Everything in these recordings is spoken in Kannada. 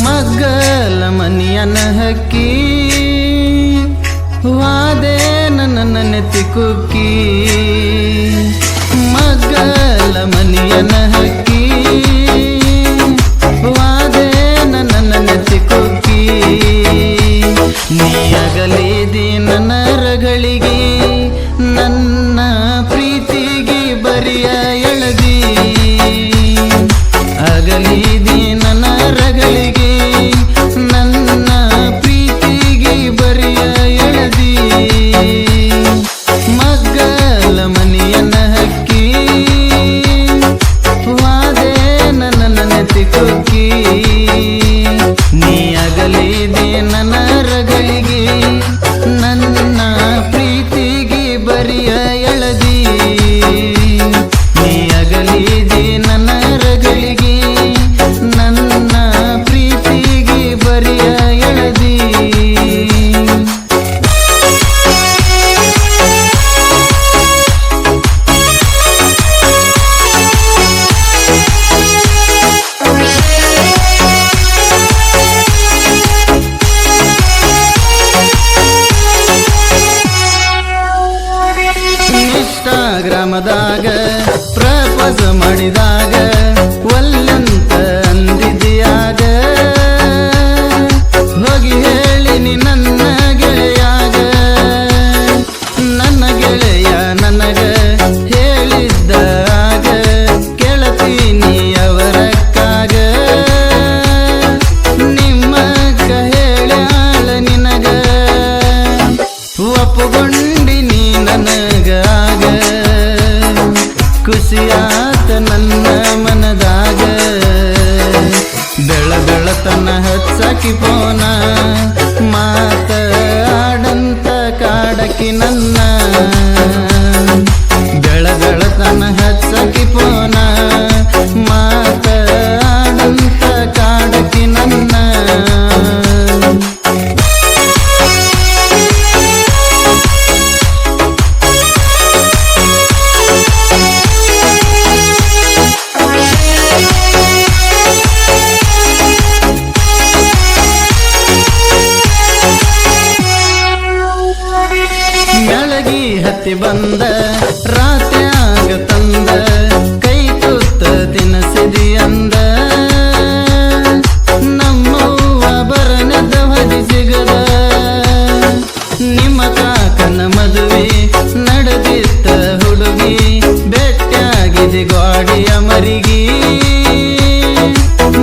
ಮಗ್ಗಲ ಮನಿಯನ ಹಕ್ಕಿ ವಾದೆ ನನ್ನ ನೆತ್ತಿ ಕುಕ್ಕಿ ಮಗ್ಗಲ ಮನಿಯನ ಹಕ್ಕಿ ವಾದೆ ನನ್ನ ನೆತ್ತಿ ಕುಕ್ಕಿ ನೀ ಅಗಲಿದಿ ನನ್ನ ರಗಳಿಗೆ ನನ್ನ ಪ್ರೀತಿಗೆ ಬರಿಯ ಎಳದಿ ಅಗಲಿದಿ ನನ್ನ ರಗಳಿಗೆ ನನ್ನ ಪ್ರೀತಿಗೆ ಬರಿಯ ಎಳದಿ ಮಗ್ಗಲ ಮನಿಯನ ಹಕ್ಕಿ ವಾದೆ ನನ್ನ ನೆತ್ತಿ ಕುಕ್ಕಿ ನೀ ಅಗಲಿದಿ ನನ್ನ ರಗಳಿಗೆ ನನ್ನ ಪ್ರೀತಿಗೆ ಬರಿಯ ಎಳದಿ ನೀ ಅಗಲಿದಿ ನನ್ನ ರಗಳಿಗೆ ನನ್ನ ಪ್ರೀತಿಗೆ ಬರಿಯ ಎಳದಿ ಇನ್ಸ್ಟಾಗ್ರಾಮದಾಗ ಪ್ರಪೋಸ್ ಮಾಡಿದಾಗ ಒಲ್ಲಂತ ಅಂದಿದ್ಯಾಗ ಹೋಗಿ ಹೇಳಿನಿ ನನ್ನ ಗೆಳೆಯಾಗ ನನ್ನ ಗೆಳೆಯ ನನಗ ಹೇಳಿದ್ದಾಗ ಕೇಳತೀನಿ ಅವರಕ್ಕಾಗ ನಿಮ್ಮಕ್ಕ ಹೇಳ್ಯಾಳ ನಿನಗ ಒಪ್ಪುಗೊಂಡಿನಿ ನನಗಾಗ ಖುಷಿಯಾತ ನನ್ನ ಮನದಾಗ ಬೆಳತನ ಹಚ್ಚಕಿ ಪೋನ ಮಾತ ಆಡಂತ ಕಾಡಕಿ ನನ್ನ ಬೆಳತನ ಹಚ್ಚಕಿ ಪೋನ ಮಾತ ಆಡಂತ ಕಾಡಕಿ ನನ್ನ ಮೆಳಗಿ ಹತ್ತಿ ಬಂದ ರಾತ್ಯಾಗ ತಂದ ಕೈ ತುತ್ತ ತಿನಸಿದಿ ಅಂದ ನಮ್ಮವ್ವ ಬರನದ ಹೊದಿ ಸಿಗದ ನಿಮ್ಮ ಕಾಕನ ಮದುವೆ ನಡೆದಿತ್ತ ಹುಡುಗಿ ಬೆಟ್ಟಾಗಿದೆ ಗಾಡಿಯ ಮರಿಗಿ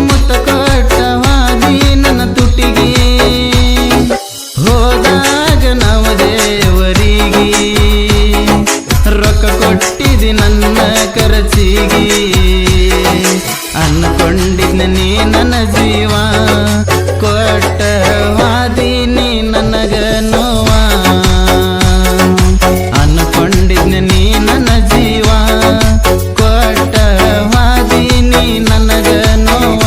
ಮುತ್ತ ಕೊಟ್ಟವಾದಿ ನನ್ನ ತುಟಿಗಿ ಹೋದಾಗ ನಾವು ದೇವರಿಗೆ ರೊಕ್ಕ ಕೊಟ್ಟಿದಿ ನನ್ನ ಖರ್ಚಿಗೆ ಅನ್ಕೊಂಡಿದ್ನ ನೀ ನನ್ನ ಜೀವ ಕೊಟ್ಟ ವಾದಿ ನೀ ನನಗ ನೋವ ಅನ್ಕೊಂಡಿದ್ನ ನೀ ನನ್ನ ಜೀವ ಕೊಟ್ಟ ವಾದಿ ನೀ ನನಗ ನೋವ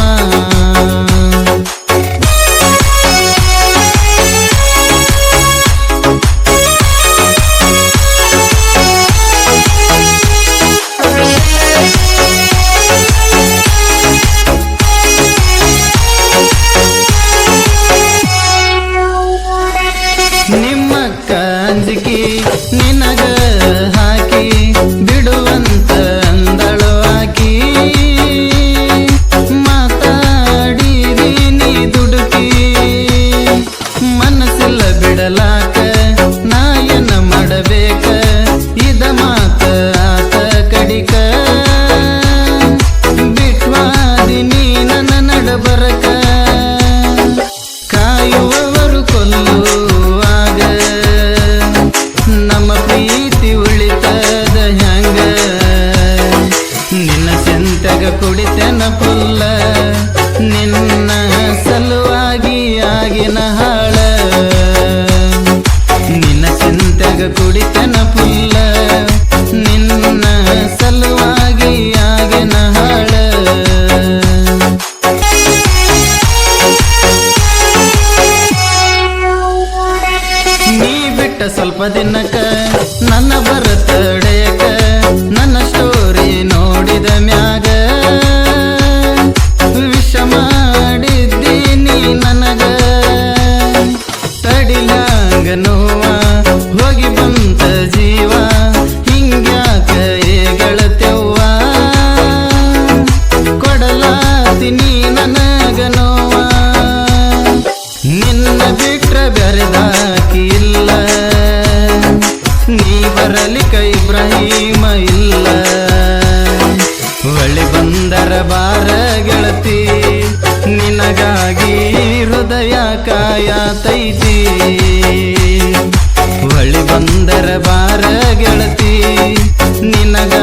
ನಿಮ್ಮ ಕಂಜಿಕಿ ನಿನಗ ಹಾಕಿ ಬಿಡುವಂತ ಅಂದಳು ಹಾಕಿ ಮಾತಾಡಿದಿ ನೀ ದುಡುಕಿ ಮನಸ್ಸಿಲ್ಲ ಬಿಡಲಾಕ ನಾಯನ ಮಾಡಬೇಕ ಇದ ಮಾತ ಆತ ಕಡಿಕ ಬಿಟ್ವಾದಿ ನೀ ನನ್ನ ನಡಬರಕ ಕಾಯುವವರು ಕೊಲ್ಲುವಾಗ ನಮ್ಮ ಪ್ರೀತಿ ಉಳಿತದ ಹ್ಯಾಂಗ ನಿನ್ನ ಚೆಂತಗ ಕುಡಿತೆನ ಪುಲ್ಲ ನಿನ್ನ ಸಲುವಾಗಿ ಆಗಿನ ಹಾಳ ನಿನ್ನ ಚಿಂತೆಗ ಕುಡಿತೆನ ಪುಲ್ಲ ನಿನ್ನ ಸಲುವಾಗಿ ಆಗಿನ ಹಾಳ ನೀ ಬಿಟ್ಟ ಸ್ವಲ್ಪ ದಿನಕ ನನ್ನ ಬರತಡೆಯಕ ನನ್ನ ಸ್ಟೋರಿ ನೋಡಿದ ಮ್ಯಾಗ ವಿಷ ಮಾಡಿದ್ದಿ ಮಾಡ್ತಿ ನೀ ನನಗ ನೋವ ನಿನ್ನ ಬಿಟ್ರ ಬೆರೆದಾಕಿ ಇಲ್ಲ ನೀ ಬರಲಿಕ ಇಬ್ರಾಹಿಮ ಇಲ್ಲ ಹೊಳಿ ಬಂದರ ಬಾರ ಗೆಳತಿ ನಿನಗಾಗಿ ಹೃದಯ ಕಾಯತೈತಿ ಹೊಳಿ ಬಂದರ ಬಾರ ಗೆಳತಿ ನಿನಗ